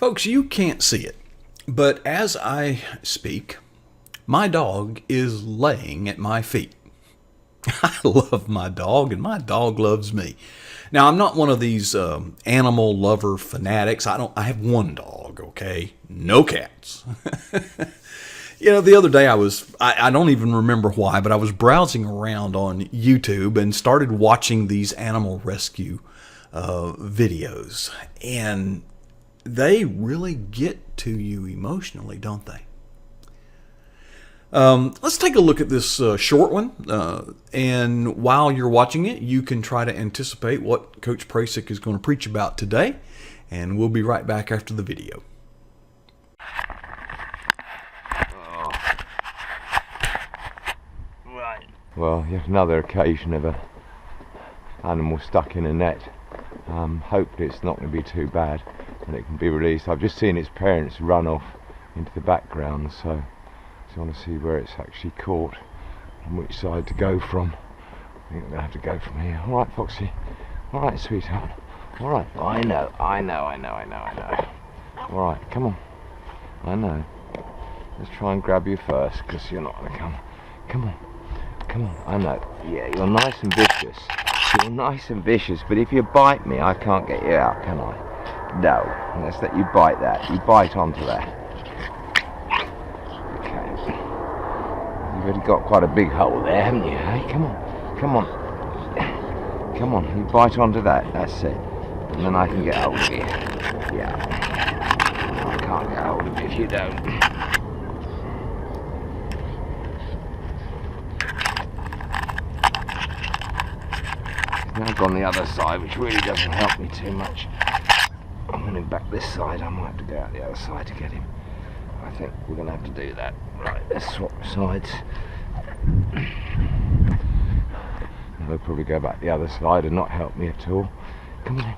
Folks, you can't see it, but as I speak, my dog is laying at my feet. I love my dog, and my dog loves me. Now, I'm not one of these animal lover fanatics. I have one dog, okay? No cats. The other day I don't even remember why, but I was browsing around on YouTube and started watching these animal rescue videos. And they really get to you emotionally, don't they? Let's take a look at this short one. And while you're watching it, you can try to anticipate what Coach Prasick is going to preach about today. And we'll be right back after the video. Right. Well, yet another occasion of an animal stuck in a net. Hopefully it's not going to be too bad and it can be released. I've just seen its parents run off into the background, so I want to see where it's actually caught and which side to go from. I think I'm going to have to go from here. Alright, Foxy. Alright, sweetheart. Alright. I know. Alright, come on. I know. Let's try and grab you first, because you're not going to come. Come on. I know. Yeah, you're nice and vicious. But if you bite me, I can't get you out, can I? No. Let's let you bite that. You bite onto that. Okay. You've already got quite a big hole there, haven't you? Hey, come on. You bite onto that. That's it. And then I can get hold of you. Yeah. I can't get hold of you if you don't. Now gone the other side, which really doesn't help me too much. I'm running back this side. I might have to go out the other side to get him. I think we're going to have to do that. Right, let's swap sides. They'll probably go back the other side and not help me at all. Come on.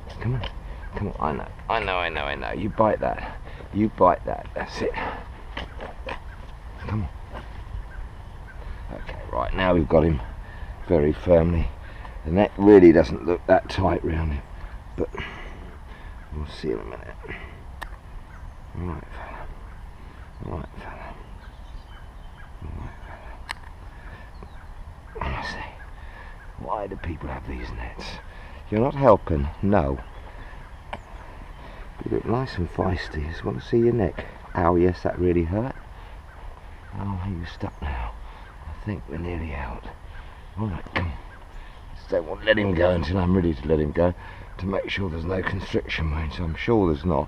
I know. You bite that. That's it. Come on. Okay, right, now we've got him very firmly. The net really doesn't look that tight round him, but we'll see in a minute. Alright, fella. I say, why do people have these nets? You're not helping, no. You look nice and feisty. Just want to see your neck. Ow, yes, that really hurt. Oh, you're stuck now. I think we're nearly out. Alright, come on. Don't want to let him go until I'm ready to let him go, to make sure there's no constriction wounds. I'm sure there's not,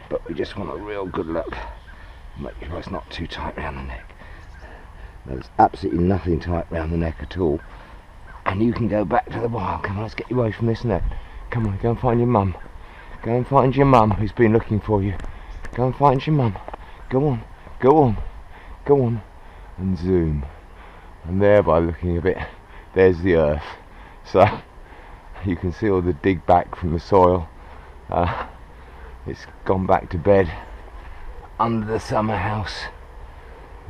but we just want a real good look. Make sure it's not too tight round the neck. There's absolutely nothing tight round the neck at all. And you can go back to the wild. Come on, let's get you away from this net. Come on, go and find your mum. Go and find your mum who's been looking for you. Go and find your mum. Go on. And zoom. And there, by looking a bit, there's the earth. So you can see all the dig back from the soil. It's gone back to bed under the summer house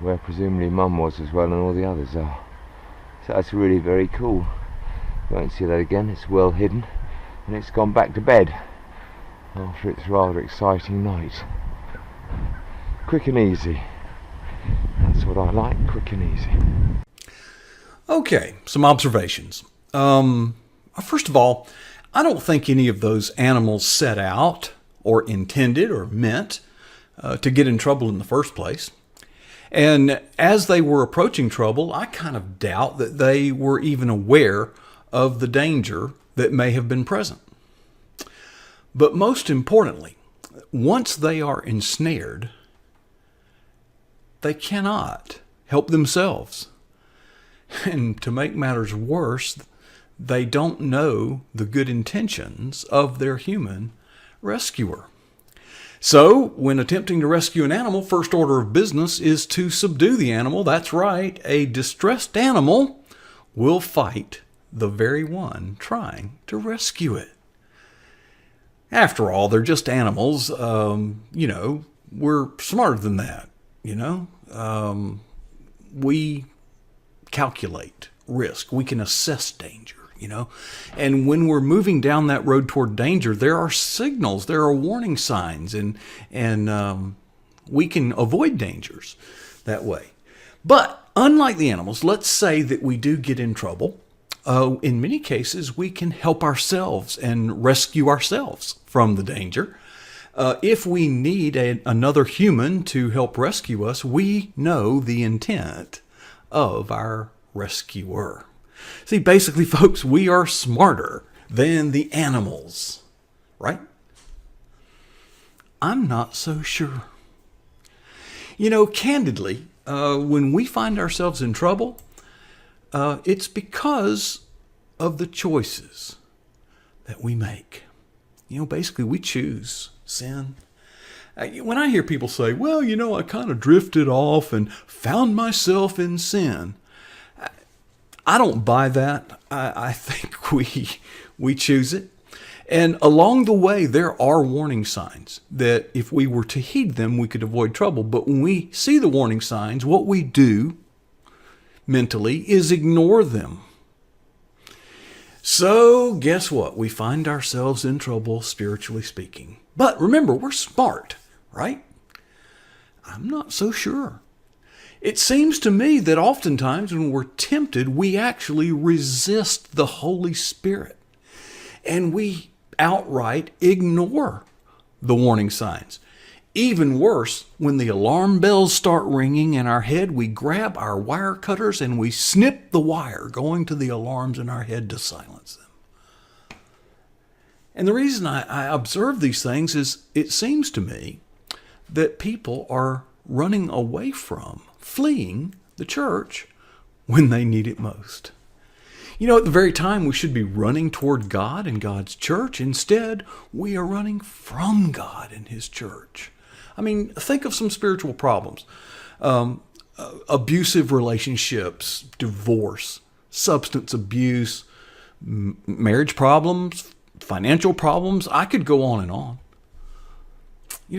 where presumably Mum was as well, and all the others are. So that's really very cool. You won't see that again. It's well hidden, and it's gone back to bed after its rather exciting night. Quick and easy. That's what I like, quick and easy. Okay, some observations. First of all, I don't think any of those animals set out or intended or meant to get in trouble in the first place. And as they were approaching trouble, I kind of doubt that they were even aware of the danger that may have been present. But most importantly, once they are ensnared, they cannot help themselves. And to make matters worse, they don't know the good intentions of their human rescuer. So, when attempting to rescue an animal, first order of business is to subdue the animal. That's right, a distressed animal will fight the very one trying to rescue it. After all, they're just animals. We're smarter than that, We calculate risk. We can assess danger. And when we're moving down that road toward danger, there are signals, there are warning signs, and we can avoid dangers that way. But unlike the animals, let's say that we do get in trouble. In many cases, we can help ourselves and rescue ourselves from the danger. If we need another human to help rescue us, we know the intent of our rescuer. See, basically, folks, we are smarter than the animals, right? I'm not so sure. Candidly, when we find ourselves in trouble, it's because of the choices that we make. Basically, we choose sin. When I hear people say, well, I kind of drifted off and found myself in sin, I don't buy that. I think we choose it. And along the way, there are warning signs that if we were to heed them, we could avoid trouble. But when we see the warning signs, what we do mentally is ignore them. So guess what? We find ourselves in trouble, spiritually speaking. But remember, we're smart, right? I'm not so sure. It seems to me that oftentimes when we're tempted, we actually resist the Holy Spirit. And we outright ignore the warning signs. Even worse, when the alarm bells start ringing in our head, we grab our wire cutters and we snip the wire going to the alarms in our head to silence them. And the reason I observe these things is it seems to me that people are running away from, fleeing the church when they need it most. At the very time we should be running toward God and God's church, instead we are running from God and His church. Think of some spiritual problems. Abusive relationships, divorce, substance abuse, marriage problems, financial problems. I could go on and on.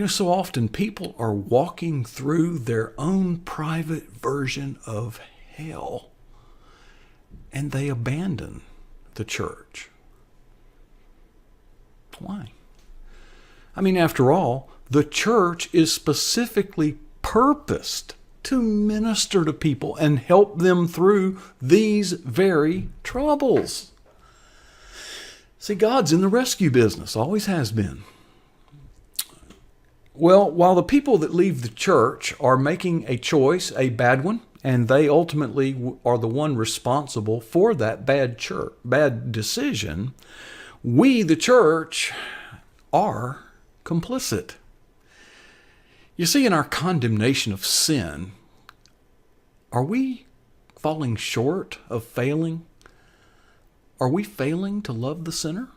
So often people are walking through their own private version of hell, and they abandon the church. Why? After all, the church is specifically purposed to minister to people and help them through these very troubles. See, God's in the rescue business, always has been. Well, while the people that leave the church are making a choice, a bad one, and they ultimately are the one responsible for that bad decision, we, the church, are complicit. You see, in our condemnation of sin, are we falling short of failing? Are we failing to love the sinner?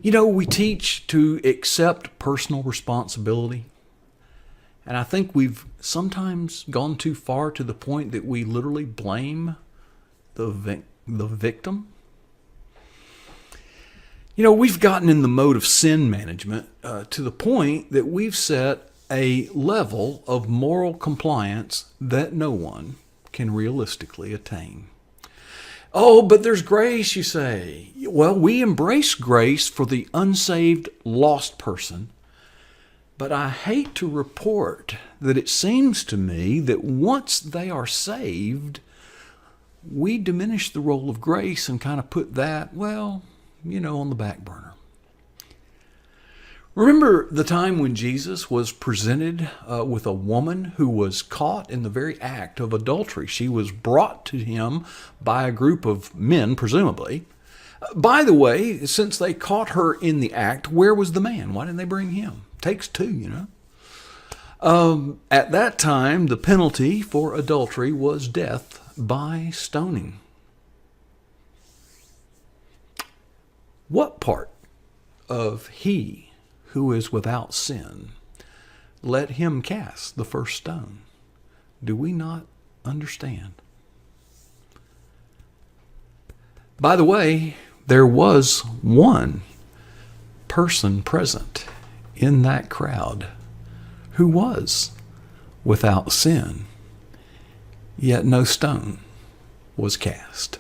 We teach to accept personal responsibility. And I think we've sometimes gone too far to the point that we literally blame the victim. We've gotten in the mode of sin management to the point that we've set a level of moral compliance that no one can realistically attain. Oh, but there's grace, you say. Well, we embrace grace for the unsaved, lost person. But I hate to report that it seems to me that once they are saved, we diminish the role of grace and kind of put that, on the back burner. Remember the time when Jesus was presented with a woman who was caught in the very act of adultery. She was brought to him by a group of men, presumably. By the way, since they caught her in the act, where was the man? Why didn't they bring him? Takes two, At that time, the penalty for adultery was death by stoning. What part of he who is without sin, let him cast the first stone? Do we not understand? By the way, there was one person present in that crowd who was without sin, yet no stone was cast.